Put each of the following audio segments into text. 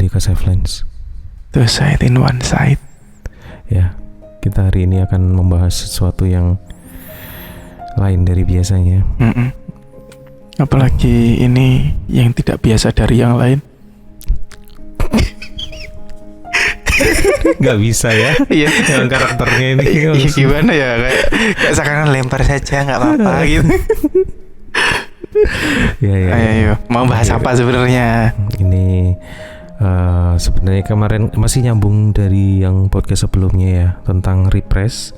kembali ke Safelines. Two side in one side. Ya, kita hari ini akan membahas sesuatu yang lain dari biasanya. Apalagi ini yang tidak biasa dari yang lain. Nggak bisa ya? Iya. Yang karakternya ini. Gimana ya? Kayak sekarang lempar saja nggak apa-apa gitu. Ya. Ayo, mau bahas apa sebenarnya? Ini sebenarnya kemarin masih nyambung dari yang podcast sebelumnya ya, tentang repress.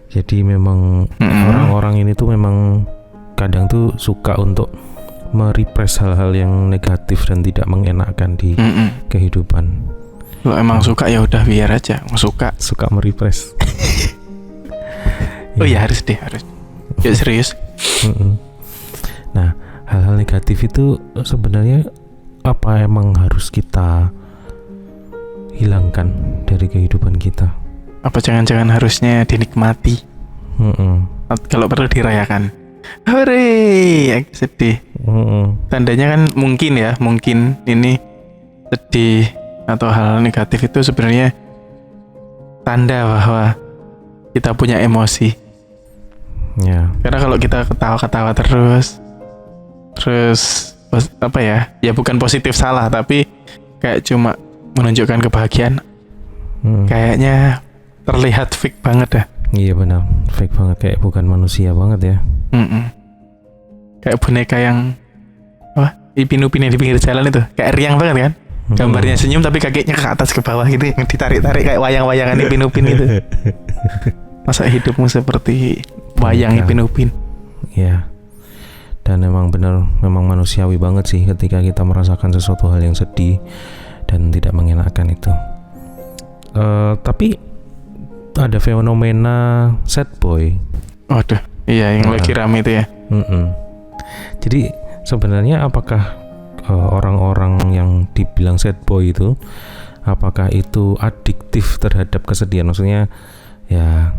Jadi memang orang-orang ini tuh memang kadang tuh suka untuk merepress hal-hal yang negatif dan tidak mengenakan di kehidupan. Lo emang suka ya udah biar aja. Suka merepress. Oh ya harus. Ya serius. Nah, hal-hal negatif itu sebenarnya apa emang harus kita hilangkan dari kehidupan kita? Apa jangan-jangan harusnya dinikmati? Kalau perlu dirayakan. Hore, aku sedih. Tandanya kan mungkin ini sedih atau hal negatif itu sebenarnya tanda bahwa kita punya emosi. Ya. Karena kalau kita ketawa-ketawa terus apa ya bukan positif salah, tapi kayak cuma menunjukkan kebahagiaan. Kayaknya terlihat fake banget dah. Iya benar, fake banget, kayak bukan manusia banget ya. Kayak boneka yang Ipin-Upin yang di pinggir jalan itu, kayak riang banget kan. Gambarnya senyum tapi kakinya ke atas ke bawah gitu, yang ditarik-tarik kayak wayang-wayangan Ipin-Upin itu. Masa hidupmu seperti wayang Ipin-Upin? Iya. Dan memang manusiawi banget sih ketika kita merasakan sesuatu hal yang sedih dan tidak mengenakan itu. Tapi ada fenomena sad boy. Waduh, iya yang lagi rame itu ya. Jadi sebenarnya apakah orang-orang yang dibilang sad boy itu, apakah itu adiktif terhadap kesedihan? Maksudnya ya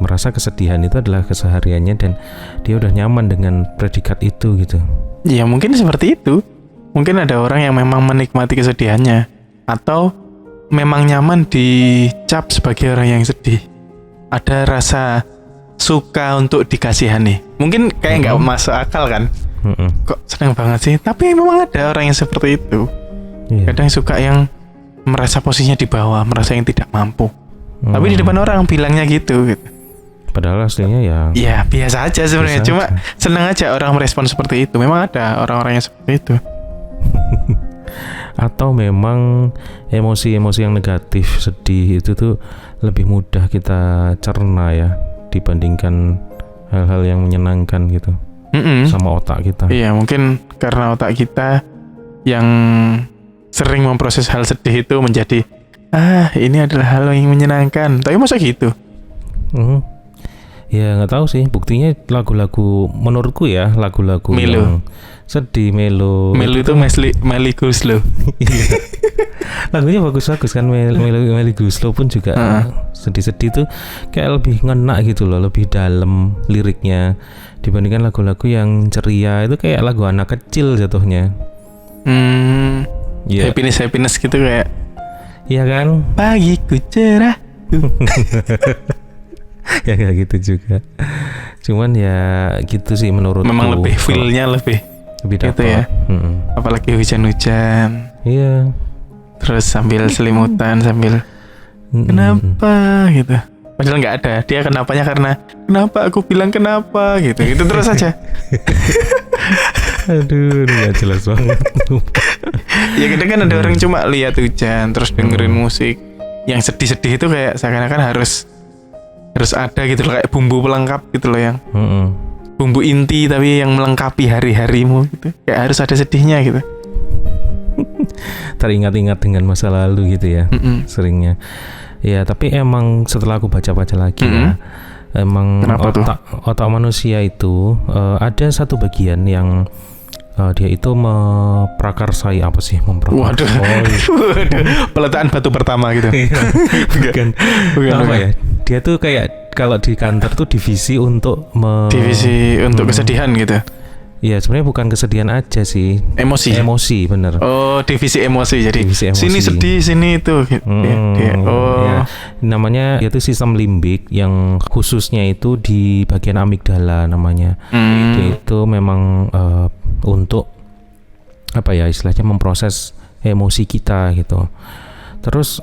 merasa kesedihan itu adalah kesehariannya dan dia udah nyaman dengan predikat itu gitu. Ya mungkin seperti itu. Mungkin ada orang yang memang menikmati kesedihannya, atau memang nyaman dicap sebagai orang yang sedih. Ada rasa suka untuk dikasihani. Mungkin kayak nggak masuk akal kan. Kok senang banget sih. Tapi memang ada orang yang seperti itu. Kadang suka yang merasa posisinya di bawah, merasa yang tidak mampu. Tapi di depan orang bilangnya gitu. Padahal aslinya ya biasa aja sebenarnya. Cuma senang aja orang merespon seperti itu. Memang ada orang-orang yang seperti itu. Atau memang emosi-emosi yang negatif, sedih itu tuh lebih mudah kita cerna ya dibandingkan hal-hal yang menyenangkan gitu. Sama otak kita. Iya, mungkin karena otak kita yang sering memproses hal sedih itu menjadi ini adalah hal yang menyenangkan. Tapi masa gitu? Ya nggak tahu sih. Buktinya lagu-lagu menurutku ya lagu-lagu yang sedih, melo itu Melly Goeslaw. Lagunya bagus-bagus kan. Melly Goeslaw pun juga sedih-sedih tuh kayak lebih ngena gitu loh, lebih dalam liriknya dibandingkan lagu-lagu yang ceria. Itu kayak lagu anak kecil jatuhnya. Happiness gitu kayak. Iya kan? Pagiku cerah. Ya kayak gitu juga. Cuman ya gitu sih menurutku. Memang lebih feel-nya lebih dapat gitu ya. Apalagi hujan-hujan. Iya. Terus sambil selimutan, sambil kenapa gitu. Padahal nggak ada. Dia kenapanya karena kenapa aku bilang kenapa gitu. Itu terus aja. Aduh, nggak jelas banget. Ya kadang kan ada orang cuma lihat hujan terus dengerin musik. Yang sedih-sedih itu kayak seakan-akan harus ada gitu loh, kayak bumbu pelengkap gitu loh, yang bumbu inti tapi yang melengkapi hari-harimu gitu. Kayak harus ada sedihnya gitu. Teringat-ingat dengan masa lalu gitu ya. Seringnya. Ya tapi emang setelah aku baca-baca lagi ya, emang otak manusia itu ada satu bagian yang dia itu memprakarsai apa sih? Waduh. Peletaan batu pertama gitu. Bukan apa ya? Dia tuh kayak kalau di kantor tuh divisi untuk divisi untuk kesedihan gitu. Iya, sebenarnya bukan kesedihan aja sih. Emosi, bener. Oh, divisi emosi. Jadi Divisi emosi. sini sedih, sini itu. Ya. Namanya yaitu sistem limbik yang khususnya itu di bagian amigdala namanya. Dia itu memang untuk apa ya istilahnya memproses emosi kita gitu. Terus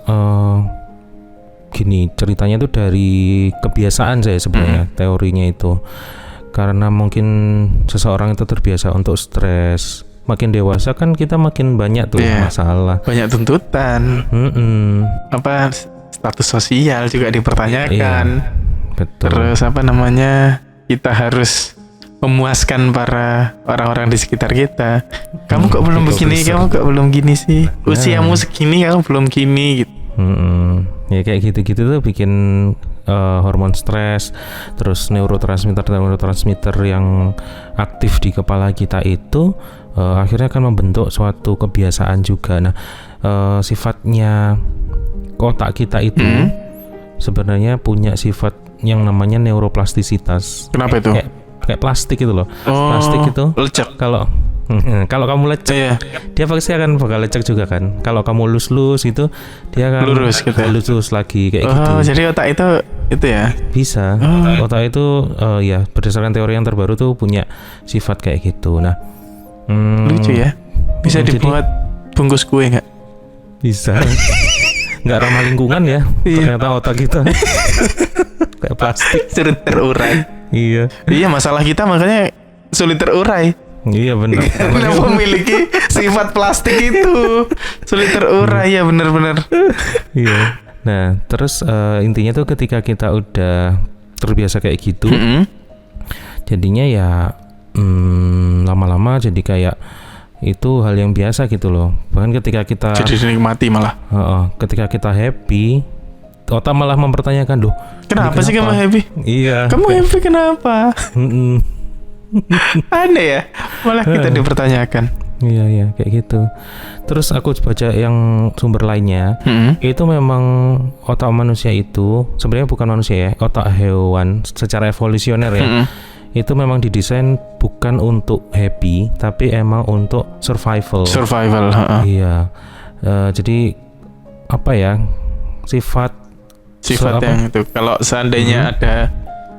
gini ceritanya itu dari kebiasaan saya sebenarnya teorinya itu. Karena mungkin seseorang itu terbiasa untuk stres. Makin dewasa kan kita makin banyak tuh masalah. Banyak tuntutan. Apa status sosial juga dipertanyakan. Betul. Terus apa namanya? Kita harus memuaskan para orang-orang di sekitar kita. Kamu kok belum begini? Kamu kok belum gini sih? Usiamu segini kamu belum gini gitu. Ya kayak gitu-gitu tuh bikin hormon stres, terus neurotransmitter yang aktif di kepala kita itu akhirnya akan membentuk suatu kebiasaan juga. Nah, sifatnya otak kita itu sebenarnya punya sifat yang namanya neuroplastisitas. Kenapa itu? Kayak plastik itu loh. Plastik itu lecek. Kalau kamu lecek, dia pasti akan bakal lecek juga kan. Kalau kamu lus itu, dia akan lurus gitu. Lurus lagi kayak gitu. Oh, jadi otak itu ya? Bisa. Otak itu ya berdasarkan teori yang terbaru tuh punya sifat kayak gitu. Nah, lucu ya. Bisa dibuat bungkus kue nggak? Bisa. Nggak ramah lingkungan ya. Ternyata otak kita kayak plastik. Sulit terurai. Iya. Iya, masalah kita makanya sulit terurai. Iya benar. Karena memiliki sifat plastik itu sulit terurai ya benar-benar. Iya. Nah terus intinya tuh ketika kita udah terbiasa kayak gitu, jadinya ya lama-lama jadi kayak itu hal yang biasa gitu loh. Bahkan ketika kita jadi dinikmati malah. Ketika kita happy, otak malah mempertanyakan loh. Kenapa sih kamu happy? Iya. Kamu happy kenapa? Aneh ya, malah kita dipertanyakan. Iya kayak gitu. Terus aku baca yang sumber lainnya, itu memang otak manusia itu sebenarnya bukan manusia ya, otak hewan secara evolusioner ya. Itu memang didesain bukan untuk happy, tapi emang untuk survival. Iya. Jadi apa ya sifat yang itu. Kalau seandainya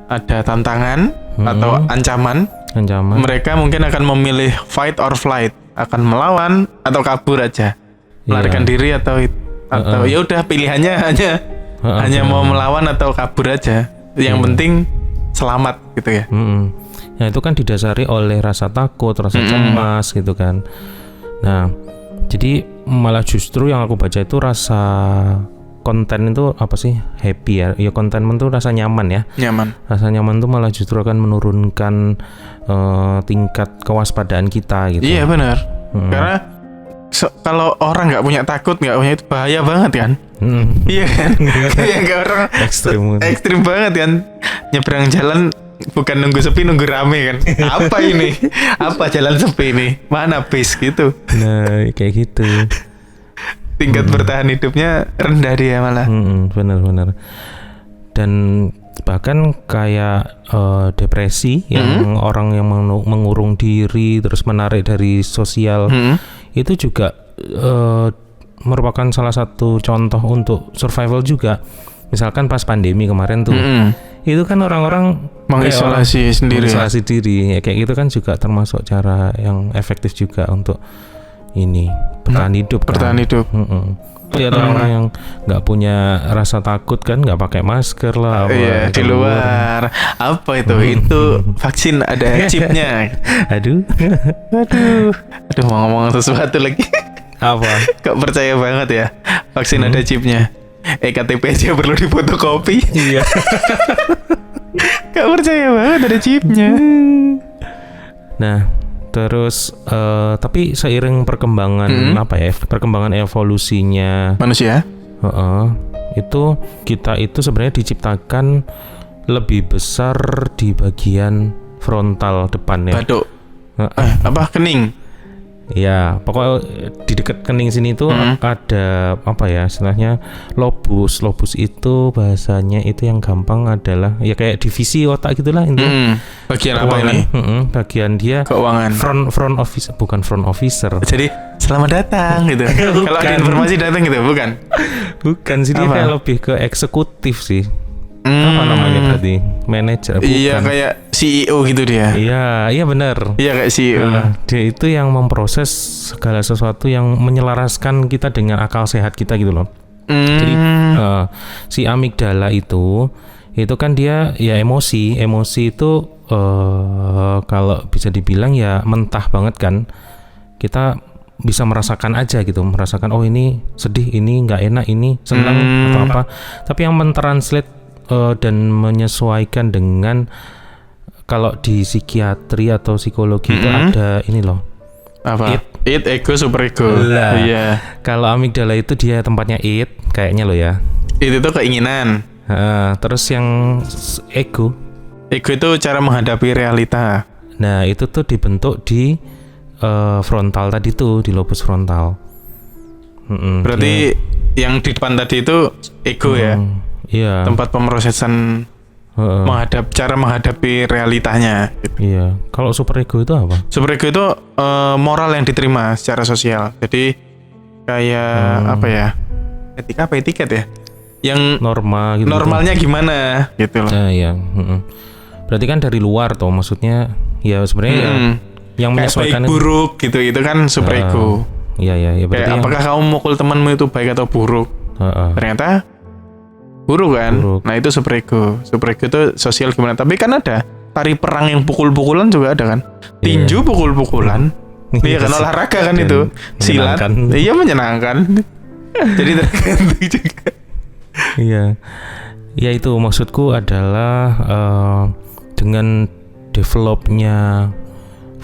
ada tantangan atau ancaman, mereka mungkin akan memilih fight or flight, akan melawan atau kabur aja, melarikan diri atau ya udah pilihannya hanya mau melawan atau kabur aja. Yang penting selamat gitu ya. Nah itu kan didasari oleh rasa takut, rasa cemas gitu kan. Nah jadi malah justru yang aku baca itu rasa konten itu apa sih happy ya contentment tuh rasa nyaman ya, rasa nyaman tuh malah justru akan menurunkan tingkat kewaspadaan kita gitu. Iya benar. Karena kalau orang nggak punya takut, nggak punya itu bahaya banget kan. Iya kan. Kayak orang ekstrim banget kan, nyebrang jalan bukan nunggu sepi, nunggu rame kan. Apa ini? Apa jalan sepi ini? Mana bis gitu. Nah kayak gitu. Tingkat bertahan hidupnya rendah dia malah. Benar. Dan bahkan kayak depresi yang orang yang mengurung diri terus menarik dari sosial itu juga merupakan salah satu contoh untuk survival juga. Misalkan pas pandemi kemarin tuh, itu kan orang-orang mengisolasi sendiri. Mengisolasi diri, ya, kayak gitu kan juga termasuk cara yang efektif juga untuk ini bertahan hidup. Lihat orang yang nggak punya rasa takut kan, nggak pakai masker lah. Di luar. Apa itu? Itu vaksin ada chipnya. Aduh, mau ngomong sesuatu lagi. Apa? Kok percaya banget ya? Vaksin ada chipnya. KTP aja perlu difotokopi. Iya. Gak percaya banget ada chipnya. Nah, terus tapi seiring perkembangan perkembangan evolusinya manusia, itu kita itu sebenarnya diciptakan lebih besar di bagian frontal depan ya. Kening. Ya, pokoknya di dekat kening sini tuh ada apa ya istilahnya lobus. Lobus itu bahasanya itu yang gampang adalah ya kayak divisi otak gitulah intinya. Bagian apa ini? Bagian dia Keuangan. Front office, bukan front officer. Jadi selamat datang gitu. Kalau ada informasi datang gitu, bukan? Bukan sih, dia Apa? kayak lebih ke eksekutif sih. Apa namanya berarti? Manajer, bukan? Iya, kayak CEO gitu dia. Iya benar. Iya, kayak CEO. Dia itu yang memproses segala sesuatu yang menyelaraskan kita dengan akal sehat kita gitu loh. Jadi si amigdala itu kan dia ya emosi itu kalau bisa dibilang ya mentah banget kan. Kita bisa merasakan aja gitu, merasakan oh ini sedih, ini nggak enak, ini senang atau apa. Tapi yang mentranslate dan menyesuaikan dengan kalau di psikiatri atau psikologi itu ada ini loh. Apa? It ego super ego. Iya. Kalau amigdala itu dia tempatnya it kayaknya loh ya. Itu tuh keinginan. Terus yang ego itu cara menghadapi realita. Nah itu tuh dibentuk di frontal tadi tuh, di lobus frontal. Berarti yang di depan tadi itu ego ya. Iya. Tempat pemrosesan cara menghadapi realitanya. Gitu. Iya. Kalau super ego itu apa? Super ego itu moral yang diterima secara sosial. Jadi kayak apa ya? Etika apa etiket ya? Yang norma gitu. Normalnya gimana gitu loh. Iya. Berarti kan dari luar tuh, maksudnya ya sebenarnya yang menyesuaikan baik buruk gitu, itu kan super ego. Iya. Berarti kayak apakah kamu mukul temanmu itu baik atau buruk? Ternyata buruk kan. Nah itu super ego. Super ego itu sosial gimana? Tapi kan ada tari perang yang pukul-pukulan juga ada kan. Tinju pukul-pukulan. Iya kan, olahraga kan itu. Silat. Iya menyenangkan. Jadi tergantung juga. Iya. Ya itu maksudku adalah dengan developnya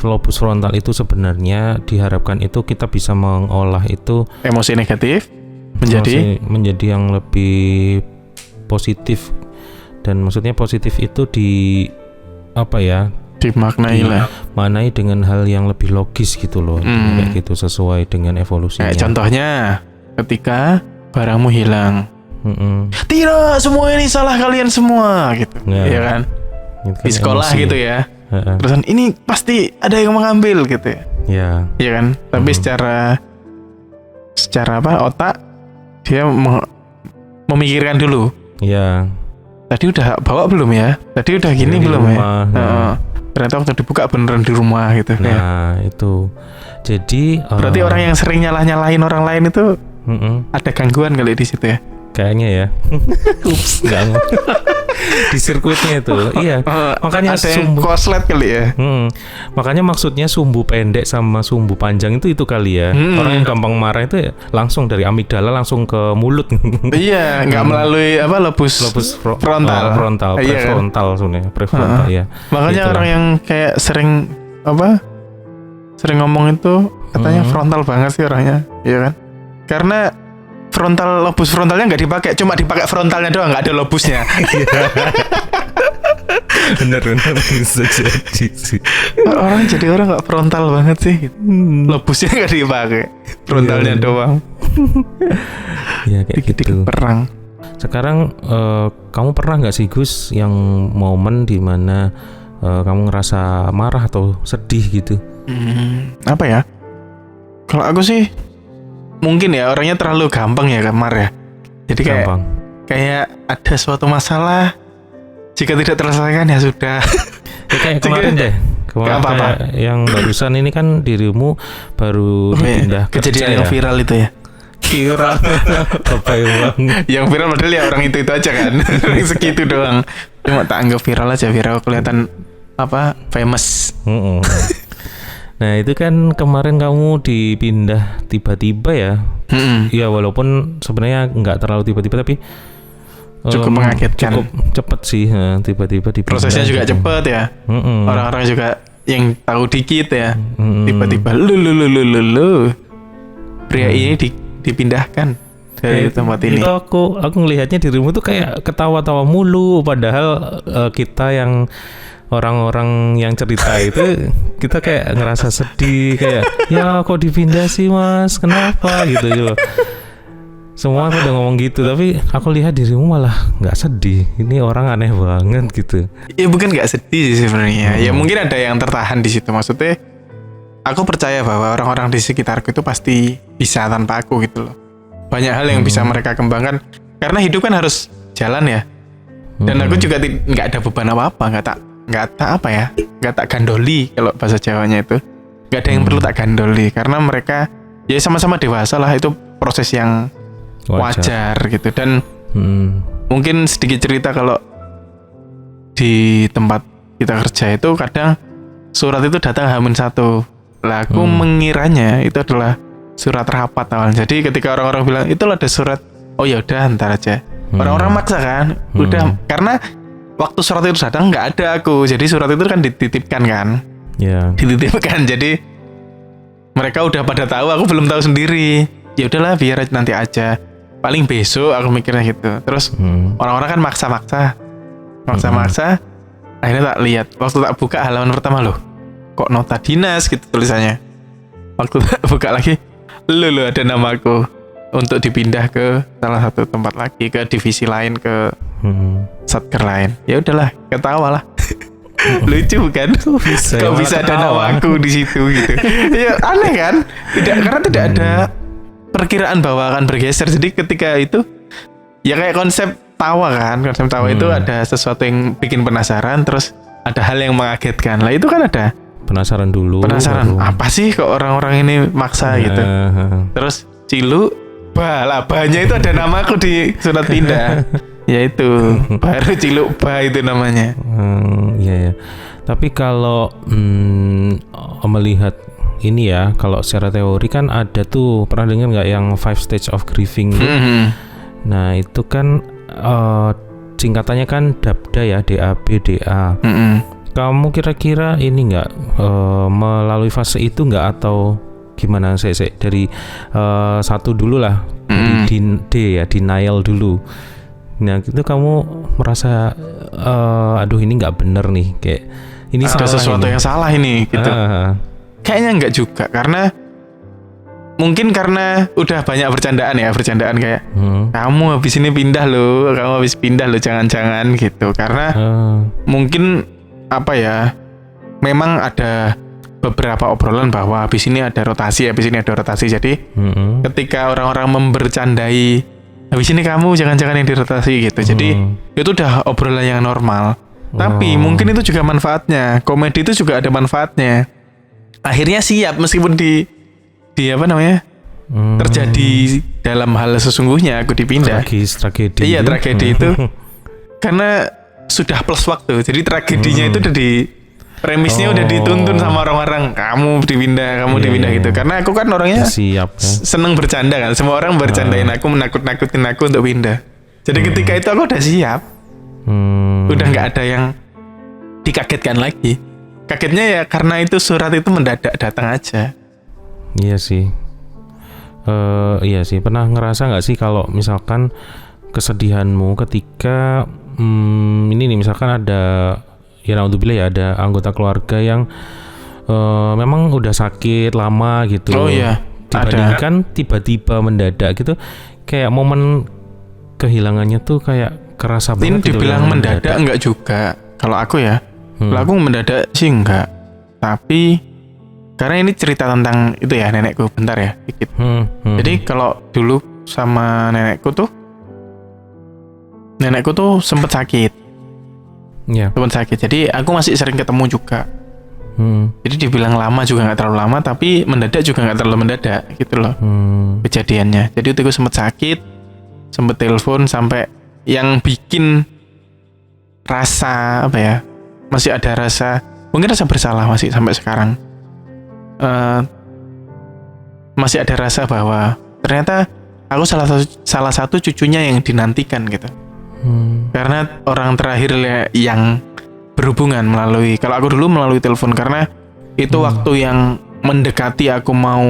lobus frontal itu sebenarnya diharapkan itu kita bisa mengolah itu emosi negatif menjadi yang lebih positif, dan maksudnya positif itu dimaknai dengan hal yang lebih logis gitu loh. Kayak gitu sesuai dengan evolusinya. Contohnya ketika barangmu hilang. Tidak, semua ini salah kalian semua gitu. Iya kan? Di sekolah emosi. Gitu ya. Terusan ini pasti ada yang mengambil gitu ya. Iya. Iya kan? Tapi secara apa? Otak dia memikirkan dulu. Iya. Tadi udah bawa belum ya? Tadi udah gini belum rumah, ya? Ternyata waktu dibuka beneran di rumah gitu. Nah, itu. Jadi berarti orang yang sering nyalahin orang lain itu ada gangguan kali di situ ya? Kayaknya ya. Ups, enggak. Di sirkuitnya itu. Iya. Makanya ada yang koslet kali ya. Makanya maksudnya sumbu pendek sama sumbu panjang itu kali ya. Orang yang gampang marah itu ya langsung dari amigdala langsung ke mulut. Iya, enggak melalui apa lobus frontal. Prefrontal sebenarnya, prefrontal ya. Makanya itulah. Orang yang kayak sering ngomong itu katanya frontal banget sih orangnya, iya kan? Karena lobus frontalnya nggak dipakai, cuma dipakai frontalnya doang, nggak ada lobusnya. bener bisa jadi sih. Orang nggak frontal banget sih. Lobusnya nggak dipakai, frontalnya doang. Ya kayak gitu. Perang. Sekarang kamu pernah nggak sih Gus yang momen dimana kamu ngerasa marah atau sedih gitu? Apa ya? Kalau aku sih mungkin ya orangnya terlalu gampang ya Kamar ya. Jadi kayak ada suatu masalah, jika tidak terselesaikan ya sudah. Ya, kayak kemarin deh. Kayak yang barusan ini kan dirimu baru dipindah kejadian yang viral itu ya. Viral apa yang viral padahal ya orang itu aja kan. Segitu doang. Cuma tak anggap viral aja, viral kelihatan famous. Nah itu kan kemarin kamu dipindah tiba-tiba ya. Ya walaupun sebenarnya nggak terlalu tiba-tiba tapi cukup mengagetkan. Cukup cepet sih tiba-tiba dipindah. Prosesnya juga cepet ya. Orang-orang juga yang tahu dikit ya. Tiba-tiba lu pria ini dipindahkan dari tempat ini. Itu aku ngelihatnya dirimu tuh kayak ketawa-tawa mulu padahal kita yang orang-orang yang cerita itu kita kayak ngerasa sedih, kayak ya kok dipindah sih mas, kenapa gitu. Semua pada ngomong gitu, tapi aku lihat dirimu malah nggak sedih. Ini orang aneh banget gitu. Ya bukan nggak sedih sih sebenarnya. Ya mungkin ada yang tertahan di situ. Maksudnya, aku percaya bahwa orang-orang di sekitarku itu pasti bisa tanpa aku gitu loh. Banyak hal yang bisa mereka kembangkan. Karena hidup kan harus jalan ya. Dan aku juga nggak ada beban apa-apa, nggak tak gandoli kalau bahasa Jawanya itu. Nggak ada yang perlu tak gandoli karena mereka ya sama-sama dewasa lah, itu proses yang wajar gitu. Dan mungkin sedikit cerita, kalau di tempat kita kerja itu kadang surat itu datang H-1. Lah aku mengiranya itu adalah surat rapat awalnya. Jadi ketika orang-orang bilang itu ada surat, oh ya udah ntar aja. Orang-orang maksa kan, udah, karena waktu surat itu datang nggak ada aku, jadi surat itu kan dititipkan kan, dititipkan. Jadi mereka udah pada tahu, aku belum tahu sendiri. Ya udahlah biar nanti aja. Paling besok aku mikirnya gitu. Terus orang-orang kan maksa-maksa. Akhirnya tak lihat. Waktu tak buka halaman pertama, loh kok nota dinas gitu tulisannya. Waktu tak buka lagi, loh ada namaku untuk dipindah ke salah satu tempat lagi, ke divisi lain, ke satker lain. Ya udahlah, ketawa lah. Lucu kan? Kok bisa ada namaku di situ gitu. Ya aneh kan? Karena tidak ada perkiraan bahwa akan bergeser. Jadi ketika itu ya kayak konsep tawa kan. Konsep tawa itu ada sesuatu yang bikin penasaran, terus ada hal yang mengagetkan. Lah itu kan ada penasaran dulu. Apa sih kok orang-orang ini maksa gitu. Terus Cilu Bahnya itu ada namaku di surat pindah. Yaitu baru Cilu Bah itu namanya. Iya. Tapi kalau melihat ini ya, kalau secara teori kan ada tuh, pernah dengar nggak yang 5 stage of grieving? Nah itu kan singkatannya kan DABDA ya, DABDA. Kamu kira-kira ini nggak melalui fase itu nggak, atau gimana? Saya dari satu dulu lah, di D ya, denial dulu. Nah itu kamu merasa aduh ini nggak bener nih, kayak ini ada sesuatu yang salah ini gitu. Kayaknya enggak juga, karena mungkin karena udah banyak bercandaan kayak kamu habis ini pindah loh, jangan-jangan gitu. Karena mungkin apa ya, memang ada beberapa obrolan bahwa habis ini ada rotasi. Jadi ketika orang-orang membercandai habis ini kamu jangan-jangan yang dirotasi gitu. Jadi itu udah obrolan yang normal. Tapi mungkin itu juga manfaatnya. Komedi itu juga ada manfaatnya. Akhirnya siap meskipun di apa namanya? Terjadi dalam hal sesungguhnya aku dipindah. Tragedi. Iya, tragedi itu karena sudah plus waktu. Jadi tragedinya itu udah di premisnya udah dituntun sama orang-orang, kamu dipindah gitu. Karena aku kan orangnya siap, seneng bercanda kan. Semua orang bercandain aku, menakut-nakutin aku untuk pindah. Jadi ketika itu aku udah siap. Udah nggak ada yang dikagetkan lagi. Kagetnya ya karena itu surat itu mendadak datang aja. Iya sih. Iya sih. Pernah ngerasa nggak sih kalau misalkan kesedihanmu ketika ini nih, misalkan ada, ya naudzubillah ya, ada anggota keluarga yang memang udah sakit lama gitu. Oh iya. Dibandingkan tiba-tiba mendadak gitu, kayak momen kehilangannya tuh kayak kerasa banget. Ini dibilang mendadak enggak juga. Kalau aku ya, kalau aku mendadak sih enggak. Tapi karena ini cerita tentang itu ya, nenekku. Bentar ya, dikit. Jadi kalau dulu sama nenekku tuh sempet sakit. Iya. Sempet sakit. Jadi aku masih sering ketemu juga. Jadi dibilang lama juga nggak terlalu lama, tapi mendadak juga nggak terlalu mendadak gitu loh kejadiannya. Jadi itu aku sempet sakit, sempet telepon, sampai yang bikin rasa apa ya, masih ada rasa, mungkin rasa bersalah masih sampai sekarang. Masih ada rasa bahwa ternyata aku salah satu cucunya yang dinantikan gitu. Karena orang terakhir yang berhubungan kalau aku dulu melalui telepon, karena itu waktu yang mendekati aku mau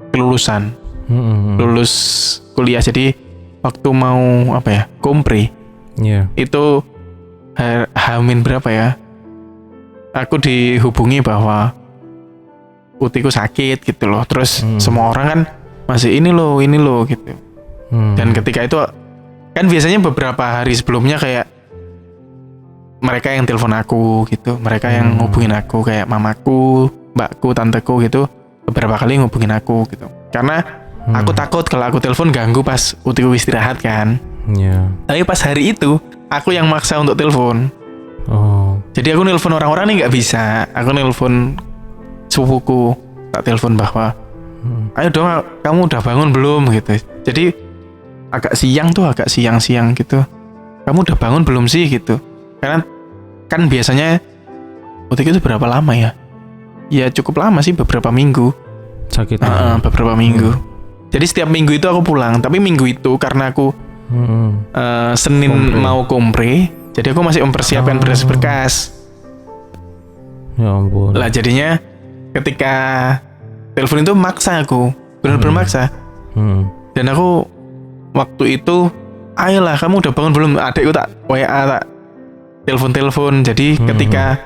kelulusan, lulus kuliah. Jadi waktu mau kompre, itu Hamin berapa ya, aku dihubungi bahwa utiku sakit gitu loh. Terus semua orang kan masih ini loh gitu. Dan ketika itu kan biasanya beberapa hari sebelumnya kayak mereka yang telepon aku gitu, mereka yang ngubungin aku kayak mamaku, mbakku, tanteku gitu, beberapa kali ngubungin aku gitu. Karena aku takut kalau aku telepon ganggu pas utiku istirahat kan. Iya. Tapi pas hari itu aku yang maksa untuk telepon. Oh. Jadi aku nelpon orang-orang nih nggak bisa. Aku nelpon sepupuku, tak telepon bahwa ayo dong, kamu udah bangun belum gitu. Jadi agak siang gitu. Kamu udah bangun belum sih gitu. Karena kan biasanya utiku itu berapa lama ya? Ya cukup lama sih, beberapa minggu. Sakit. Beberapa minggu. Jadi setiap minggu itu aku pulang. Tapi minggu itu karena aku Senin mau kompre, jadi aku masih mempersiapkan berkas-berkas. Ya ampun. Lah jadinya ketika telepon itu maksa aku, benar-benar maksa. Dan aku waktu itu, ayolah kamu udah bangun belum? Adekku tak WA, tak telepon. Jadi ketika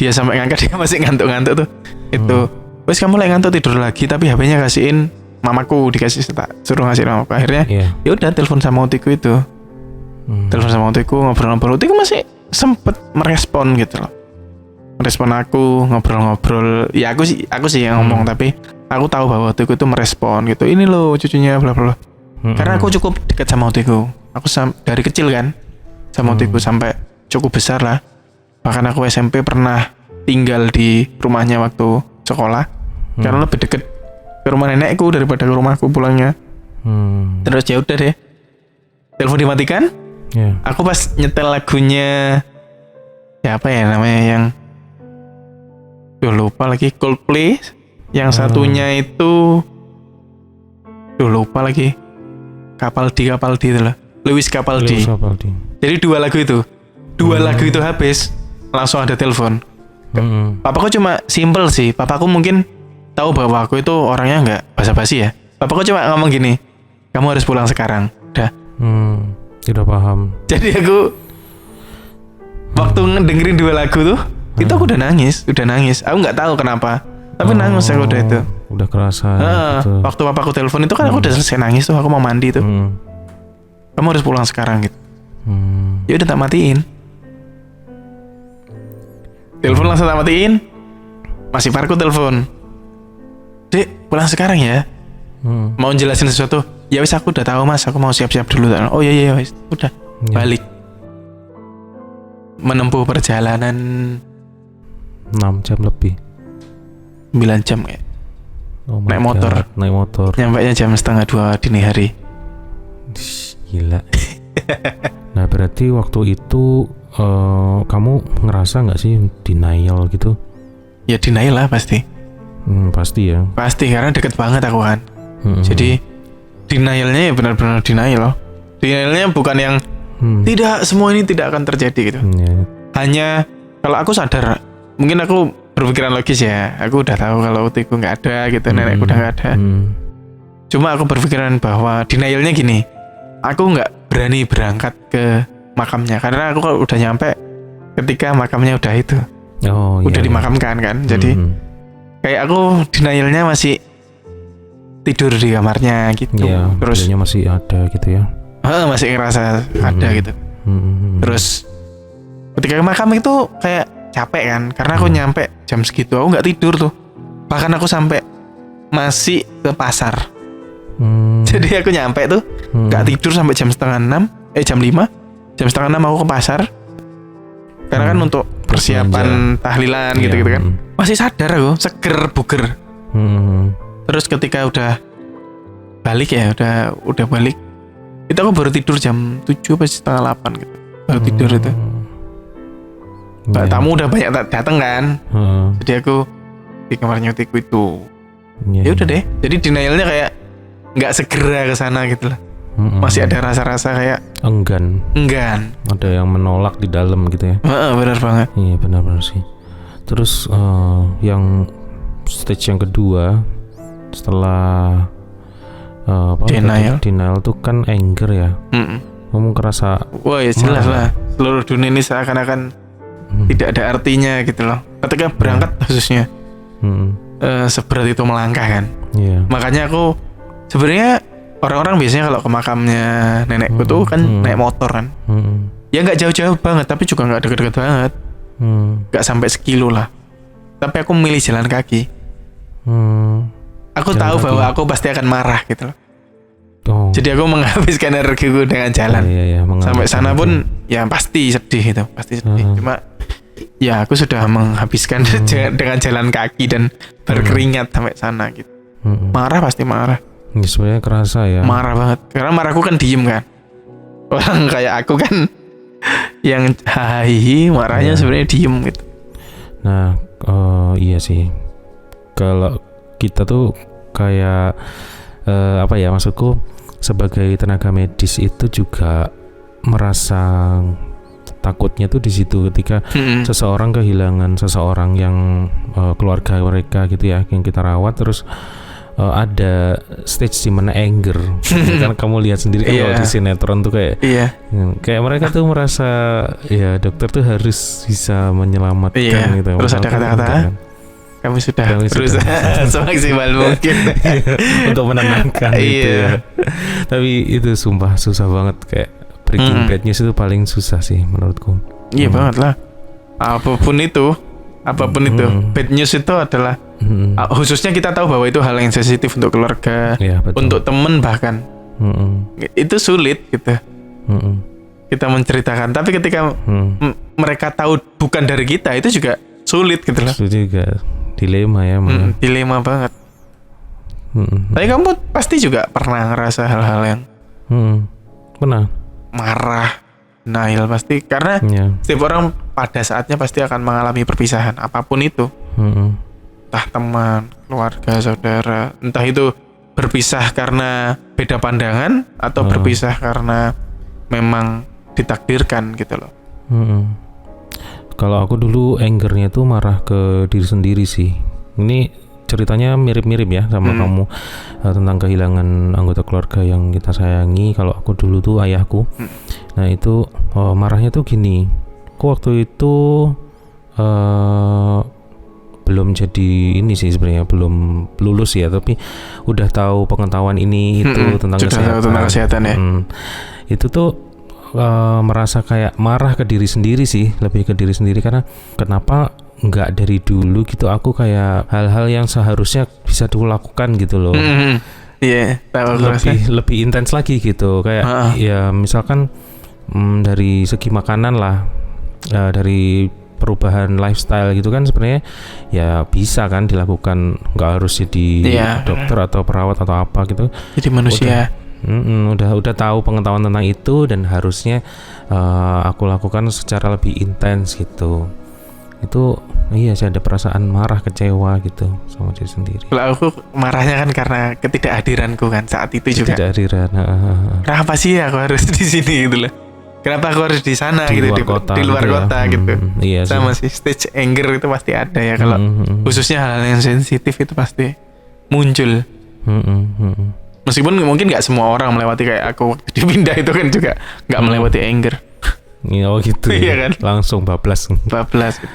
dia sampai ngangkat, dia masih ngantuk-ngantuk tuh. Itu, wes kamu lagi ngantuk tidur lagi, tapi HP-nya kasihin mamaku, dikasih tak suruh ngasih mamaku. Akhirnya ya udah telepon sama utiku itu. Telepon sama utiku, ngobrol-ngobrol. Utiku masih sempet merespon gitu loh. Merespon aku, ngobrol-ngobrol. Ya aku sih yang ngomong, tapi aku tahu bahwa utiku itu merespon gitu. Ini loh cucunya bla bla. Karena aku cukup dekat sama utiku. Aku dari kecil kan sama utiku sampai cukup besar lah. Bahkan aku SMP pernah tinggal di rumahnya waktu sekolah. Karena lebih deket ke rumah nenekku daripada ke rumahku pulangnya. Terus ya udah deh, telepon dimatikan. Aku pas nyetel lagunya siapa ya namanya, yang lupa lagi, Coldplay. Yang satunya itu lupa lagi, Capaldi itu loh, Lewis Capaldi. Jadi dua lagu itu habis langsung ada telepon. Papaku cuma simple sih. Papaku mungkin tahu bahwa aku itu orangnya nggak basa-basi ya. Papaku cuma ngomong gini, kamu harus pulang sekarang. Udah. Tidak paham. Jadi aku waktu ngedengerin dua lagu tuh, itu aku udah nangis. Aku nggak tahu kenapa, tapi nangis aku udah itu. Udah kerasa. Gitu. Waktu papaku telepon itu kan aku udah selesai nangis tuh, aku mau mandi tuh. Kamu harus pulang sekarang gitu. Ya udah tak matiin. Telepon langsung tak matiin. Masih Parku telepon. Dek, pulang sekarang ya. Mau jelasin sesuatu. Ya wis, aku udah tahu mas, aku mau siap-siap dulu. Oh iya wis, udah balik. Menempuh perjalanan 6 jam lebih. 9 jam kayak. Naik motor. Nyampainya jam 1:30 dini hari. Gila. Nah berarti waktu itu kamu ngerasa nggak sih denial gitu? Ya denial lah pasti. Pasti ya. Pasti, karena deket banget aku kan. Jadi denialnya ya benar-benar denial loh. Denialnya bukan yang tidak, semua ini tidak akan terjadi gitu. Hanya kalau aku sadar, mungkin aku berpikiran logis ya. Aku udah tahu kalau utiku nggak ada gitu, nenekku udah nggak ada. Cuma aku berpikiran bahwa denialnya gini, aku nggak berani berangkat ke makamnya karena aku kalau udah nyampe ketika makamnya udah itu, udah dimakamkan kan. Jadi kayak aku denialnya masih tidur di kamarnya gitu. Terus masih ada gitu ya. Masih ngerasa ada gitu. Terus ketika ke makam itu kayak capek kan, karena aku nyampe jam segitu, aku nggak tidur tuh. Bahkan aku sampai masih ke pasar. Jadi aku nyampe tuh nggak tidur sampai jam 5:30, jam 5:30 aku ke pasar. Karena kan untuk persiapan tahlilan gitu-gitu kan. Masih sadar aku, seger buger. Terus ketika udah balik ya, udah balik, itu aku baru tidur jam 7 pas 7:30 gitu. Baru tidur itu. Tamu udah banyak datang kan. Jadi aku di kamarnya utiku itu. Ya udah deh. Jadi denialnya kayak nggak segera ke sana gitu lah. Masih ada rasa-rasa kayak enggan. Ada yang menolak di dalam gitu ya. Benar banget. Iya benar sih. Terus yang stage yang kedua setelah denial tuh kan anger ya. Kamu kerasa wah ya jelas lah, seluruh dunia ini seakan-akan tidak ada artinya gitu loh. Ketika berangkat khususnya seberat itu melangkah kan. Makanya aku sebenarnya orang-orang biasanya kalau ke makamnya nenekku tuh kan naik motor kan. Ya nggak jauh-jauh banget, tapi juga nggak deket-deket banget. Nggak sampai sekilo lah. Tapi aku memilih jalan kaki. Aku jalan tahu kaki. Bahwa aku pasti akan marah gitu loh. Jadi aku menghabiskan energiku dengan jalan. Sampai sana pun ya pasti sedih itu, pasti sedih. Cuma ya aku sudah menghabiskan dengan jalan kaki dan berkeringat sampai sana gitu. Marah pasti marah. Ya, sebenarnya kerasa ya. Marah banget. Karena marahku kan diem kan. Orang kayak aku kan yang hahihi, marahnya sebenarnya diem gitu. Nah, iya sih. Kalau kita tuh kayak apa ya, maksudku sebagai tenaga medis itu juga merasa takutnya tuh di situ ketika seseorang kehilangan seseorang yang keluarga mereka gitu ya, yang kita rawat, terus ada stage di mana anger. Kan kamu lihat sendiri kan kalau di sinetron tuh kayak mereka tuh merasa ya dokter tuh harus bisa menyelamatkan gitu. Terus ada kata-kata kan? Kami sudah berusaha semaksimal mungkin untuk menenangkan gitu ya. Tapi itu sumpah susah banget, kayak breaking bad news itu paling susah sih menurutku. Iya banget lah. Apapun itu bad news itu adalah khususnya kita tahu bahwa itu hal yang sensitif untuk keluarga, untuk teman bahkan. Itu sulit gitu. Kita menceritakan, tapi ketika mereka tahu bukan dari kita, itu juga sulit gitu loh. Itu juga dilema ya, dilema banget. Tapi kamu pasti juga pernah ngerasa hal-hal yang pernah marah, denial pasti, karena setiap orang pada saatnya pasti akan mengalami perpisahan apapun itu. Entah teman, keluarga, saudara, entah itu berpisah karena beda pandangan atau berpisah karena memang ditakdirkan gitu loh. Kalau aku dulu angernya tuh marah ke diri sendiri sih. Ini ceritanya mirip-mirip ya sama kamu, tentang kehilangan anggota keluarga yang kita sayangi. Kalau aku dulu tuh ayahku. Nah itu marahnya tuh gini. Aku waktu itu belum jadi ini sih sebenarnya, belum lulus ya, tapi udah tahu pengetahuan ini itu tentang kesehatan ya. Itu tuh merasa kayak marah ke diri sendiri sih, lebih ke diri sendiri, karena kenapa nggak dari dulu gitu aku kayak hal-hal yang seharusnya bisa dilakukan gitu loh. Lebih intens lagi gitu, kayak ya misalkan dari segi makanan lah, dari perubahan lifestyle gitu kan sebenarnya ya bisa kan dilakukan, nggak harus jadi dokter atau perawat atau apa gitu. Jadi manusia. Udah tahu pengetahuan tentang itu dan harusnya aku lakukan secara lebih intens gitu. Itu iya sih, ada perasaan marah, kecewa gitu sama diri sendiri. Kalau aku marahnya kan karena ketidakhadiranku kan saat itu juga. Ketidakhadiran. Kenapa sih aku harus di sini gitu loh? Kenapa aku harus di sana di gitu, di luar gitu kota ya. Gitu. Iya sama sih, stage anger itu pasti ada ya, kalau khususnya hal-hal yang sensitif itu pasti muncul. Meskipun mungkin nggak semua orang melewati kayak aku waktu dipindah itu kan juga nggak melewati anger. Iya gitu. Iya kan? Langsung bablas. Gitu.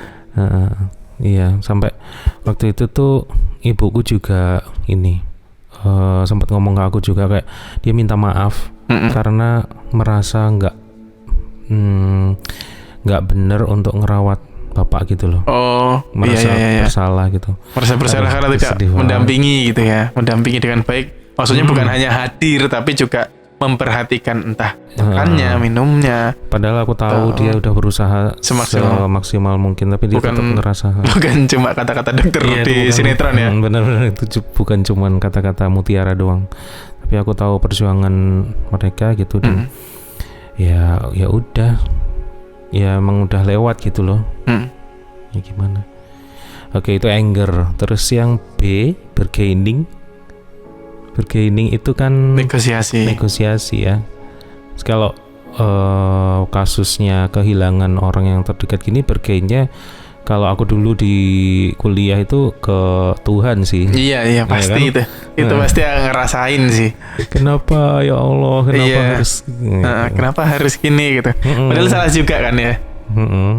Iya, sampai waktu itu tuh ibuku juga ini sempat ngomong ke aku juga, kayak dia minta maaf karena merasa nggak bener untuk ngerawat bapak gitu loh. Merasa bersalah gitu. Merasa bersalah karena tidak mendampingi gitu ya, mendampingi dengan baik. Maksudnya bukan hanya hadir tapi juga memperhatikan entah makannya, minumnya. Padahal aku tahu dia udah berusaha semaksimal mungkin, tapi dia tetap ngerasa. Bukan cuma kata-kata dokter di sinetron ya. Benar-benar itu bukan cuma kata-kata mutiara doang. Tapi aku tahu perjuangan mereka gitu, dan ya udah. Ya emang udah lewat gitu loh. Ya gimana? Oke, itu anger. Terus yang B, bargaining itu kan negosiasi ya. Kalau kasusnya kehilangan orang yang terdekat gini, bargainnya kalau aku dulu di kuliah itu ke Tuhan sih. Iya pasti kan? itu pasti ngerasain sih. Kenapa ya Allah, kenapa harus kenapa harus gini gitu. Padahal salah juga kan ya.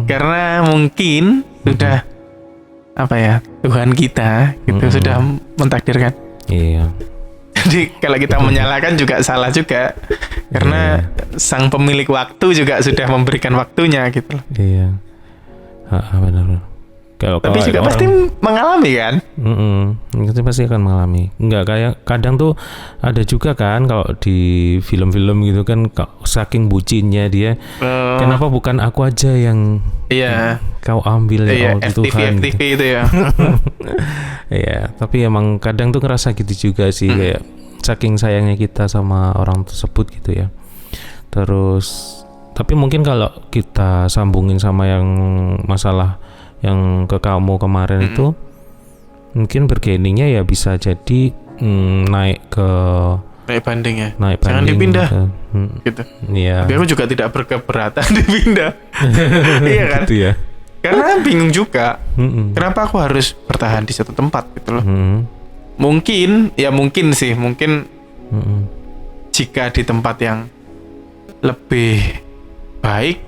Karena mungkin sudah apa ya, Tuhan kita gitu sudah mentakdirkan. Iya. Jadi kalau kita menyalahkan juga salah juga. Karena sang pemilik waktu juga sudah memberikan waktunya gitu loh. Iya. Benar. Tapi juga pasti mengalami kan? Itu pasti akan mengalami. Enggak, kayak kadang tuh ada juga kan kalau di film-film gitu kan, saking bucinnya dia, kenapa bukan aku aja yang kau ambil ya Allah Tuhan. FTV itu ya. Iya, tapi emang kadang tuh ngerasa gitu juga sih, kayak saking sayangnya kita sama orang tersebut gitu ya. Terus tapi mungkin kalau kita sambungin sama yang masalah yang ke kamu kemarin itu, mungkin bargainingnya ya bisa jadi naik banding ya. Jangan dipindah gitu. Iya. Tapi aku juga tidak berkeberatan dipindah. Iya kan? Gitu ya. Karena bingung juga. Kenapa aku harus bertahan di satu tempat gitu loh. Mungkin jika di tempat yang lebih baik,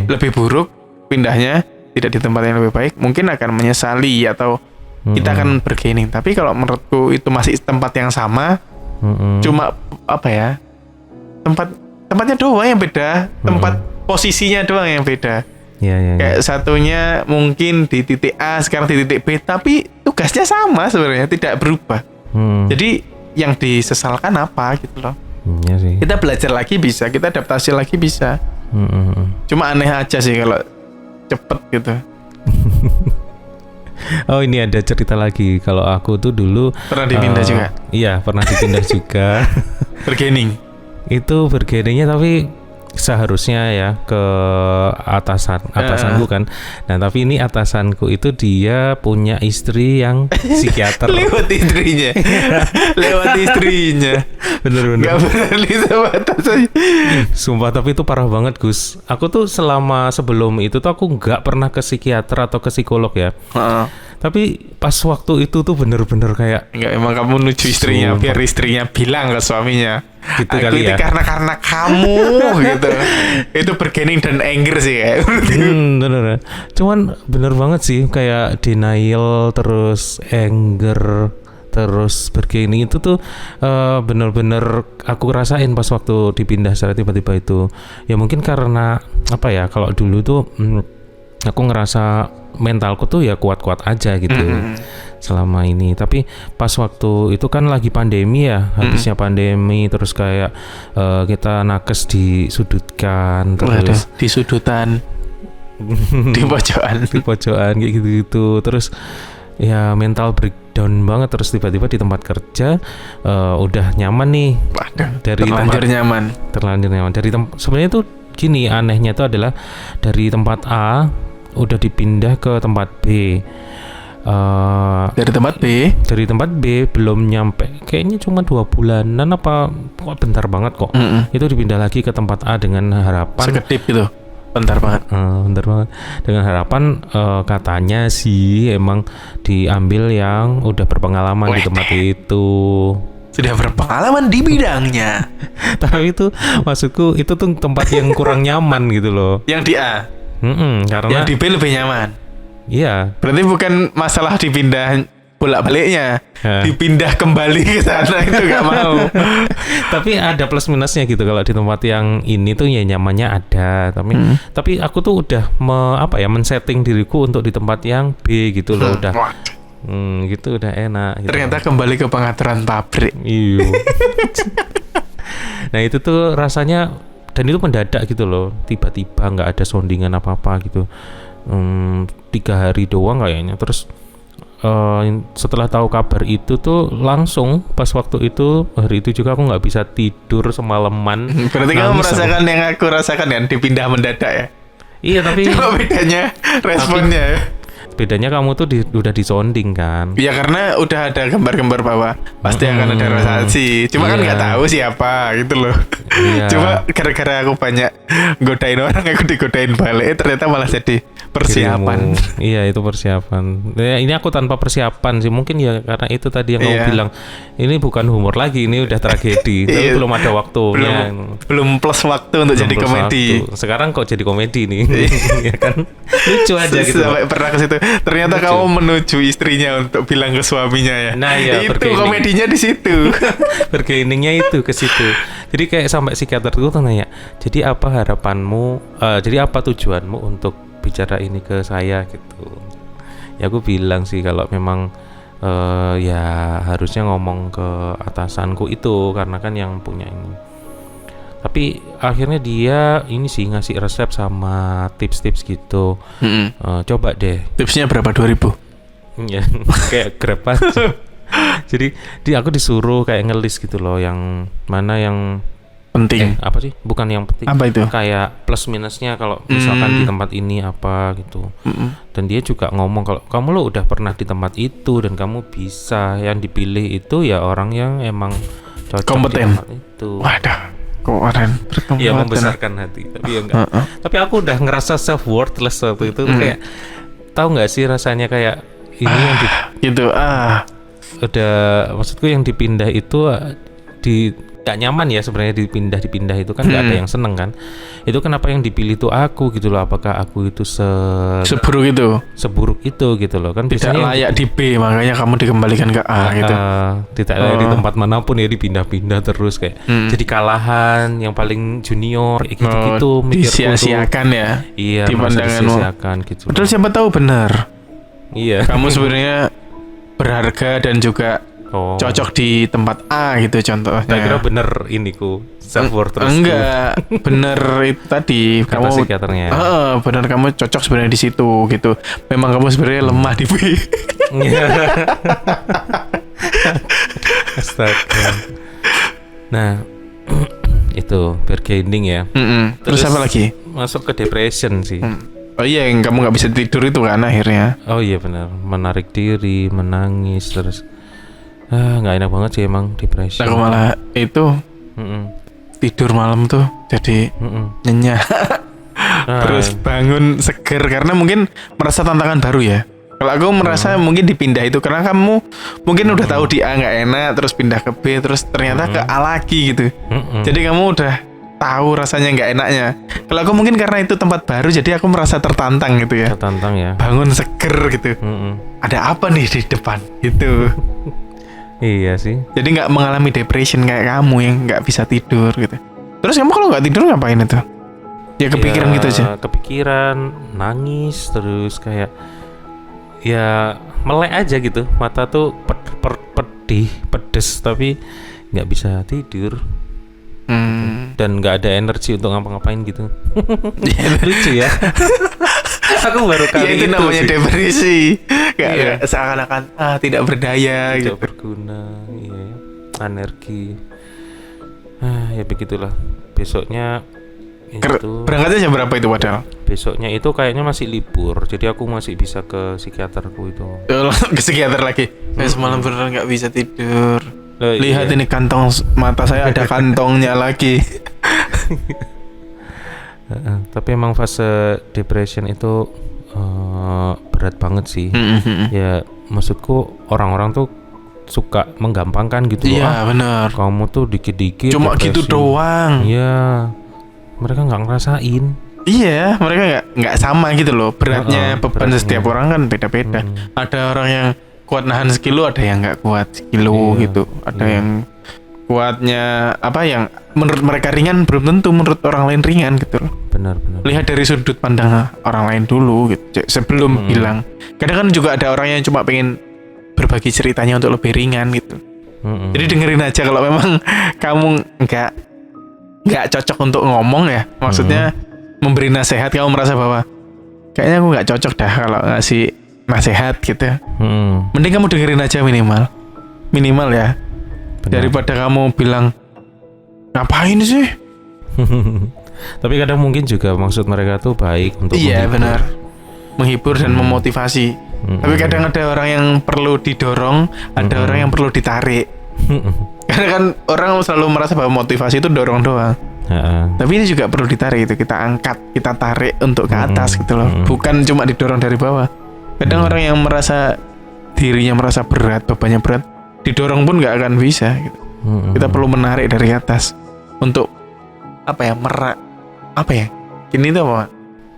lebih buruk pindahnya, tidak di tempat yang lebih baik, mungkin akan menyesali atau kita akan bargaining. Tapi kalau menurutku itu masih tempat yang sama, cuma apa ya, tempatnya doang yang beda, tempat posisinya doang yang beda. Kayak satunya mungkin di titik A, sekarang di titik B, tapi tugasnya sama sebenarnya, tidak berubah. Jadi yang disesalkan apa gitu loh. Sih. Kita belajar lagi bisa, kita adaptasi lagi bisa. Cuma aneh aja sih kalau cepet gitu. Oh, ini ada cerita lagi. Kalau aku tuh dulu pernah dipindah juga. Iya, pernah dipindah juga. Bargaining. Itu bargainingnya tapi seharusnya ya ke atasanku kan. Nah, tapi ini atasanku itu dia punya istri yang psikiater. Lewat istrinya. Bener-bener. Gak berani sama atasannya. Sumpah, tapi itu parah banget, Gus. Aku tuh sebelum itu tuh aku nggak pernah ke psikiater atau ke psikolog ya. Tapi pas waktu itu tuh bener-bener kayak enggak, emang kamu nuju istrinya biar istrinya bilang ke suaminya gitu aku kali itu ya, karena kamu gitu. Itu bargaining dan anger sih kayak. Bener. Cuman bener banget sih, kayak denial terus anger terus bargaining itu tuh bener-bener aku rasain pas waktu dipindah secara tiba-tiba itu. Ya mungkin karena apa ya, kalau dulu tuh aku ngerasa mentalku tuh ya kuat-kuat aja gitu selama ini. Tapi pas waktu itu kan lagi pandemi ya, habisnya pandemi, terus kayak kita nakes disudutkan, terus disudutan di pojokan kayak gitu-gitu. Terus ya mental breakdown banget. Terus tiba-tiba di tempat kerja udah nyaman nih. Terlanjur nyaman dari sebenarnya tuh gini, anehnya tuh adalah dari tempat A udah dipindah ke tempat B. Dari tempat B belum nyampe, kayaknya cuma 2 bulanan apa, kok bentar banget kok. Itu dipindah lagi ke tempat A dengan harapan sekedip gitu. Bentar banget dengan harapan katanya sih emang diambil yang udah berpengalaman di tempat itu, sudah berpengalaman di bidangnya. Tapi itu maksudku itu tuh tempat yang kurang nyaman gitu loh. Yang di A. Karena yang di B lebih nyaman. Iya. Berarti bukan masalah dipindah bolak-baliknya, dipindah kembali ke sana itu gak mau. Tapi ada plus minusnya gitu. Kalau di tempat yang ini tuh ya nyamannya ada, tapi aku tuh udah men-setting diriku untuk di tempat yang B gitu loh, udah. Gitu udah enak gitu. Ternyata kembali ke pengaturan pabrik. Iya. Nah, itu tuh rasanya, dan itu mendadak gitu loh, tiba-tiba nggak ada soundingan apa-apa gitu. 3 hari doang kayaknya. Terus setelah tahu kabar itu tuh langsung pas waktu itu, hari itu juga aku nggak bisa tidur semalaman. Berarti kamu merasakan yang aku rasakan ya, dipindah mendadak ya? Iya, tapi cuma bedanya responnya ya. Bedanya kamu tuh udah disonding kan. Ya karena udah ada gambar-gambar bahwa pasti akan ada relasi. Cuma kan nggak tahu siapa gitu loh. Iya. Cuma gara-gara aku banyak godain orang, aku digodain balik. Ternyata malah jadi persiapan. Dirimu. Iya, itu persiapan. Ya, ini aku tanpa persiapan sih. Mungkin ya karena itu tadi yang kamu bilang, ini bukan humor lagi, ini udah tragedi. Tapi belum ada waktunya. Belum plus waktu untuk jadi komedi. Sekarang kok jadi komedi nih. Ya kan? Lucu aja gitu. Sampai pernah ke situ. Ternyata lucu. Kamu menuju istrinya untuk bilang ke suaminya ya. Nah, ya, itu komedinya di situ. Bergainingnya itu ke situ. Jadi kayak sampai psikiater itu nanya, jadi apa harapanmu? Jadi apa tujuanmu untuk bicara ini ke saya gitu? Ya aku bilang sih kalau memang ya harusnya ngomong ke atasanku itu karena kan yang punya ini. Tapi akhirnya dia ini sih ngasih resep sama tips-tips gitu. Coba deh. Tipsnya berapa? 2.000? Ya kayak Grab aja. Jadi aku disuruh kayak ngelis gitu loh, yang mana yang penting. Apa sih? Bukan yang penting. Apa itu? Kayak plus minusnya kalau misalkan di tempat ini apa gitu. Dan dia juga ngomong kalau kamu lo udah pernah di tempat itu dan kamu bisa, yang dipilih itu ya orang yang emang cocok kompeten. Di tempat itu. Waduh, keren. Iya, membesarkan hati. Tapi ya enggak. Tapi aku udah ngerasa self worthless waktu itu. Kayak tahu nggak sih rasanya kayak ini yang gitu. Udah, maksudku yang dipindah itu gak nyaman ya sebenarnya, dipindah itu kan gak ada yang seneng kan. Itu kenapa yang dipilih itu aku gitu loh. Apakah aku itu seburuk itu gitu loh kan. Tidak layak di B, makanya kamu dikembalikan ke A gitu. Tidak layak di tempat manapun ya, dipindah-pindah terus kayak jadi kalahan yang paling junior gitu-gitu. Disia-siakan ya. Iya, disia-siakan gitu. Padahal siapa tahu benar. Iya. Kamu sebenarnya berharga dan juga cocok di tempat A gitu contohnya. Saya kira bener iniku self-worth terus. Enggak, bener itu tadi. Kata kamu psikiaternya. Bener kamu cocok sebenarnya di situ gitu. Memang kamu sebenarnya lemah di B. Astaga. Nah, itu bargaining ya. Terus apa lagi? Masuk ke depression sih. Oh iya, yang kamu nggak bisa tidur itu kan akhirnya. Oh iya benar, menarik diri, menangis terus. Nggak enak banget sih emang depresi. Aku malah itu tidur malam tuh jadi nyenyak. Terus bangun seger karena mungkin merasa tantangan baru ya. Kalau aku merasa mungkin dipindah itu karena kamu mungkin udah tahu di A nggak enak, terus pindah ke B, terus ternyata ke A lagi gitu. Jadi kamu udah tahu rasanya nggak enaknya. Kalau aku mungkin karena itu tempat baru, jadi aku merasa tertantang gitu ya. Tertantang ya. Bangun seger gitu. Ada apa nih di depan gitu. Iya sih. Jadi nggak mengalami depression kayak kamu yang nggak bisa tidur gitu. Terus kamu kalau nggak tidur ngapain itu? Ya kepikiran gitu aja. Kepikiran, nangis terus kayak ya melek aja gitu. Mata tuh pedih, pedes tapi nggak bisa tidur. Dan nggak ada energi untuk ngapa-ngapain gitu. Lucu ya. Aku baru kali ya, itu namanya sih. Depresi. Kayak seakan-akan tidak berdaya, tidak gitu. berguna, iya. Energi. Ya begitulah. Besoknya itu berangkatnya jam berapa itu padahal? Besoknya itu kayaknya masih libur, jadi aku masih bisa ke psikiaterku itu. Ke psikiater lagi. Saya semalam beneran nggak bisa tidur. Lihat iya. Ini kantong mata saya ada kantongnya lagi. Tapi emang fase depression itu berat banget sih. Ya maksudku orang-orang tuh suka menggampangkan gitu. Iya benar. Kamu tuh dikit-dikit cuma depresi. Gitu doang. Iya. Mereka nggak ngerasain. Iya, mereka nggak sama gitu loh beratnya. Beban setiap orang kan beda-beda. Ada orang yang kuat nahan sekilo, ada yang nggak kuat sekilo gitu. Ada yang kuatnya apa yang menurut mereka ringan belum tentu menurut orang lain ringan gitu loh. Benar. Lihat dari sudut pandang orang lain dulu gitu sebelum bilang. Kadang kan juga ada orang yang cuma pengen berbagi ceritanya untuk lebih ringan gitu. Jadi dengerin aja kalau memang kamu nggak cocok untuk ngomong ya, maksudnya memberi nasihat, kamu merasa bahwa kayaknya aku nggak cocok dah kalau ngasih nasihat gitu. Mending kamu dengerin aja minimal ya. Benar. Daripada kamu bilang ngapain sih. Tapi kadang mungkin juga maksud mereka tuh baik untuk menghibur dan memotivasi. Tapi kadang ada orang yang perlu didorong, ada orang yang perlu ditarik. Karena kan orang selalu merasa bahwa motivasi itu dorong doang. Tapi ini juga perlu ditarik itu, kita angkat, kita tarik untuk ke atas gitu loh. Bukan cuma didorong dari bawah. Kadang orang yang merasa dirinya merasa berat, bebannya berat, didorong pun nggak akan bisa gitu. Kita perlu menarik dari atas untuk apa ya? Ini tuh apa?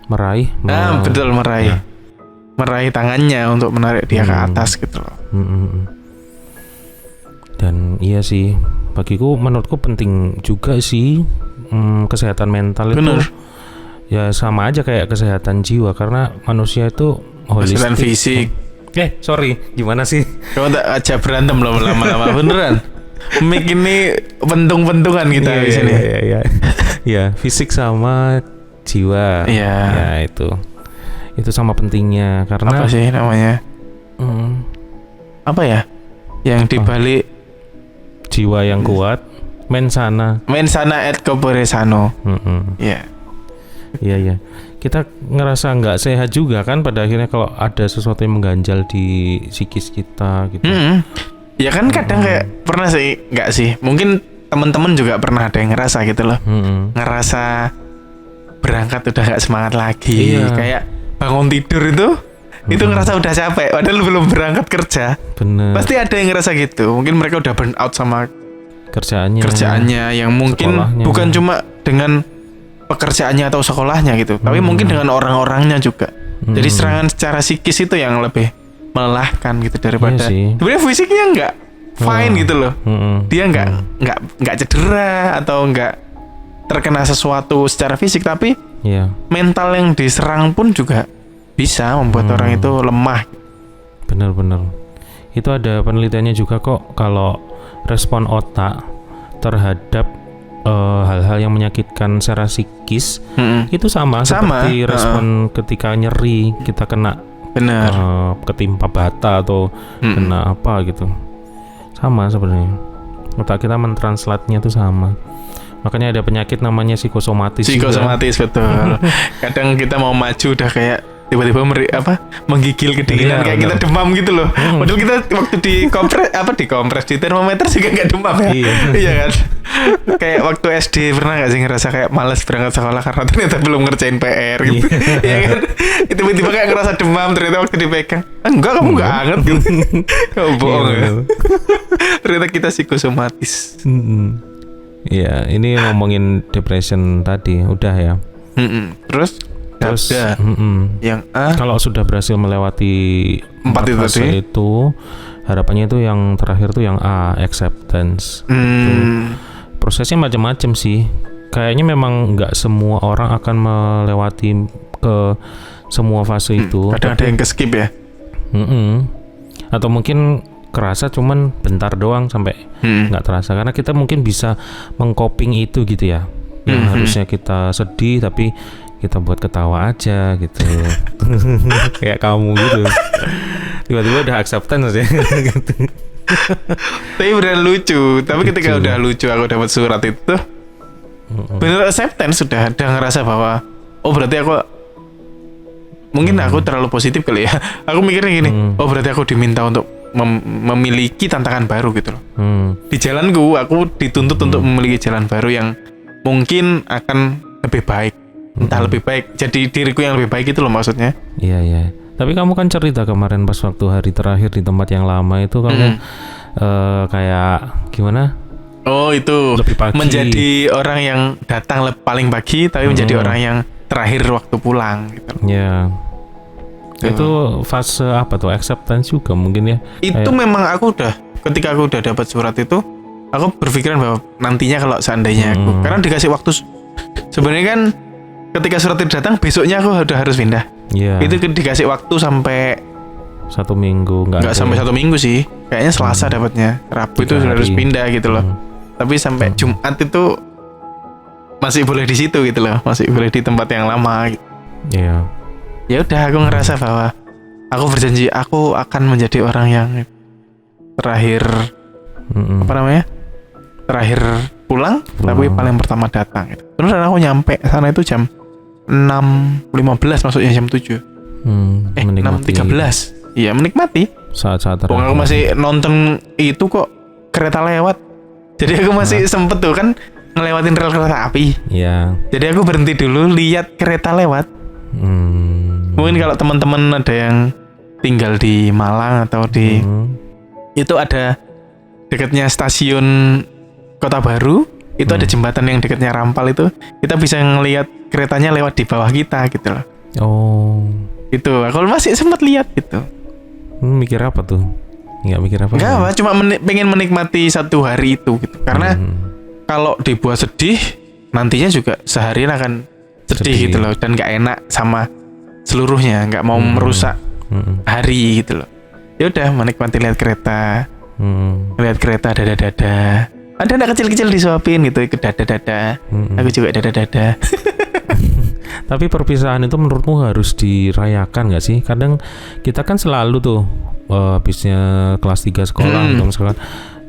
Meraih. Betul, meraih. Meraih tangannya untuk menarik dia ke atas gitu loh. Dan iya sih, bagiku menurutku penting juga sih kesehatan mental itu. Bener. Ya sama aja kayak kesehatan jiwa, karena manusia itu holistik. Kesehatan fisik. Sorry, gimana sih? Kamu tak aja berantem loh lama-lama beneran. Mik ini pentung-pentungan kita di sini. Iya, fisik sama jiwa. Iya. Ya itu sama pentingnya karena apa sih namanya? Apa ya? Yang dibalik jiwa yang kuat, mensana et corpore sano. Iya. Iya. Kita ngerasa nggak sehat juga kan pada akhirnya kalau ada sesuatu yang mengganjal di psikis kita gitu. Ya kan kadang kayak pernah sih, nggak sih? Mungkin teman-teman juga pernah ada yang ngerasa gitu loh. Ngerasa berangkat udah nggak semangat lagi. Iya. Kayak bangun tidur itu ngerasa udah capek padahal belum berangkat kerja. Bener. Pasti ada yang ngerasa gitu. Mungkin mereka udah burn out sama kerjaannya yang mungkin sekolahnya. Bukan cuma dengan pekerjaannya atau sekolahnya gitu, tapi mungkin dengan orang-orangnya juga. Jadi serangan secara psikis itu yang lebih melelahkan gitu daripada sebenarnya fisiknya nggak fine gitu loh. Dia nggak cedera atau nggak terkena sesuatu secara fisik, tapi mental yang diserang pun juga bisa membuat orang itu lemah. Bener. Itu ada penelitiannya juga kok, kalau respon otak terhadap hal-hal yang menyakitkan secara psikis itu sama seperti respon ketika nyeri, kita kena ketimpa bata atau kena apa gitu. Sama sebenarnya. Otak kita mentranslatnya itu sama. Makanya ada penyakit namanya psikosomatis. Psikosomatis betul. Kadang kita mau maju udah kayak tiba-tiba menggigil kedinginan, kayak kita demam gitu loh. Padahal kita waktu dikompres di termometer juga nggak demam ya. Iya kan. Kayak waktu SD pernah nggak sih ngerasa kayak malas berangkat sekolah karena ternyata belum ngerjain PR gitu. Iya kan. Tiba-tiba kayak ngerasa demam, ternyata waktu dipegang enggak, kamu nggak hangat gitu. Kamu bohong ya. Ternyata kita psikosomatis. Iya, ini ngomongin depression tadi udah ya. Terus yang kalau sudah berhasil melewati 4 fase itu, harapannya itu yang terakhir tuh yang A, acceptance. Prosesnya macam-macam sih. Kayaknya memang nggak semua orang akan melewati ke semua fase itu. Kadang ada yang ke-skip ya. Atau mungkin kerasa cuman bentar doang sampai nggak terasa, karena kita mungkin bisa mengcoping itu gitu ya. Yang harusnya kita sedih tapi kita buat ketawa aja gitu. Kayak kamu gitu. Tiba-tiba udah acceptance ya. Gitu. Tapi beneran lucu. Tapi ketika udah lucu, aku dapat surat itu bener acceptance, sudah ada ngerasa bahwa berarti aku mungkin aku terlalu positif kali ya. Aku mikirnya gini, berarti aku diminta untuk memiliki tantangan baru gitu loh. Di jalanku aku dituntut untuk memiliki jalan baru yang mungkin akan lebih baik. Entah lebih baik, jadi diriku yang lebih baik itu loh maksudnya. Iya. Tapi kamu kan cerita kemarin pas waktu hari terakhir di tempat yang lama itu kamu kayak gimana? Itu lebih pagi. Menjadi orang yang datang paling pagi, tapi menjadi orang yang terakhir waktu pulang gitu. Iya. Itu fase apa tuh? Acceptance juga mungkin ya. Itu memang ketika aku udah dapat surat itu, aku berpikiran bahwa nantinya kalau seandainya aku, karena dikasih waktu, sebenarnya kan ketika surat itu datang besoknya aku udah harus pindah. Itu dikasih waktu sampai 1 minggu, nggak sampai 1 minggu sih, kayaknya Selasa dapatnya, Rabu itu sudah harus pindah gitu loh. Tapi sampai Jumat itu masih boleh di situ gitu loh, masih boleh di tempat yang lama. Iya. Ya udah, aku ngerasa bahwa aku berjanji aku akan menjadi orang yang terakhir terakhir pulang, tapi paling pertama datang gitu. Terus aku nyampe sana itu jam 6.15, masuknya jam 7. 6.13. ya menikmati. Saat-saat Wong aku masih nonton itu kok kereta lewat. Jadi aku masih sempet tuh kan ngelewatin rel kereta api. Ya. Jadi aku berhenti dulu lihat kereta lewat. Mungkin kalau teman-teman ada yang tinggal di Malang atau di itu ada dekatnya stasiun Kota Baru, itu ada jembatan yang dekatnya Rampal itu, kita bisa ngelihat keretanya lewat di bawah kita gitu loh. Oh. Itu aku masih sempat lihat gitu. Mikir apa tuh? Nggak mikir apa? Enggak apa, cuma pengen menikmati satu hari itu gitu. Karena kalau dibuat sedih, nantinya juga seharian akan sedih gitu loh, dan nggak enak sama seluruhnya, nggak mau merusak hari gitu loh. Ya udah menikmati lihat kereta, lihat kereta dada-dada. Ada anak kecil-kecil disuapin gitu, ikut dada-dada. Aku juga dada-dada. Tapi perpisahan itu menurutmu harus dirayakan nggak sih? Kadang kita kan selalu tuh habisnya kelas 3 sekolah atau misalkan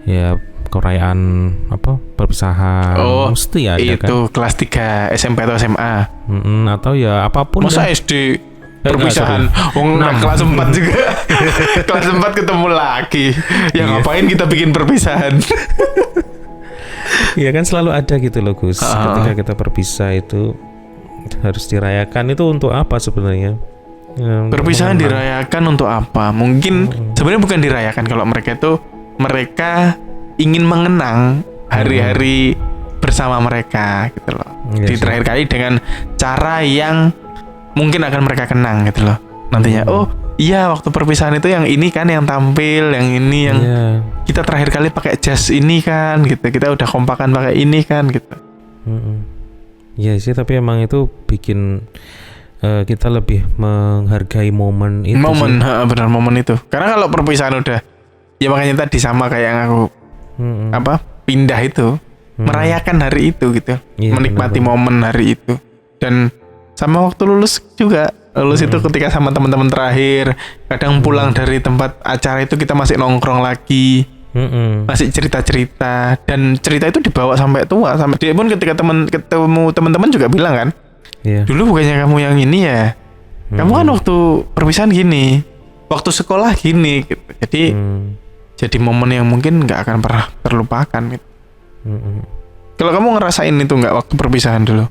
ya perayaan apa perpisahan mesti ada kan? Itu kelas 3 SMP atau SMA. Atau ya apapun. Masa SD perpisahan? Kelas 4 juga. Kelas 4 ketemu lagi. Ya ngapain kita bikin perpisahan? Iya kan selalu ada gitu loh Gus. Ketika kita berpisah itu harus dirayakan, itu untuk apa sebenarnya? Perpisahan dirayakan untuk apa? Mungkin sebenarnya bukan dirayakan, kalau mereka ingin mengenang hari-hari bersama mereka gitu loh. Di terakhir kali dengan cara yang mungkin akan mereka kenang gitu loh. Nantinya oh iya waktu perpisahan itu yang ini kan yang tampil, yang ini yang kita terakhir kali pakai jas ini kan gitu. Kita udah kompakan pakai ini kan gitu. Iya sih, tapi emang itu bikin kita lebih menghargai momen itu. Benar momen itu. Karena kalau perpisahan udah, ya makanya tadi sama kayak yang aku pindah itu, merayakan hari itu gitu, menikmati momen hari itu. Dan sama waktu lulus juga, lulus itu ketika sama teman-teman terakhir, kadang pulang dari tempat acara itu kita masih nongkrong lagi. Masih cerita-cerita, dan cerita itu dibawa sampai tua, sampai dia pun ketika ketemu teman-teman juga bilang kan, dulu bukannya kamu yang ini ya, kamu kan waktu perpisahan gini, waktu sekolah gini gitu. Jadi momen yang mungkin nggak akan pernah terlupakan gitu. Kalau kamu ngerasain itu nggak waktu perpisahan dulu?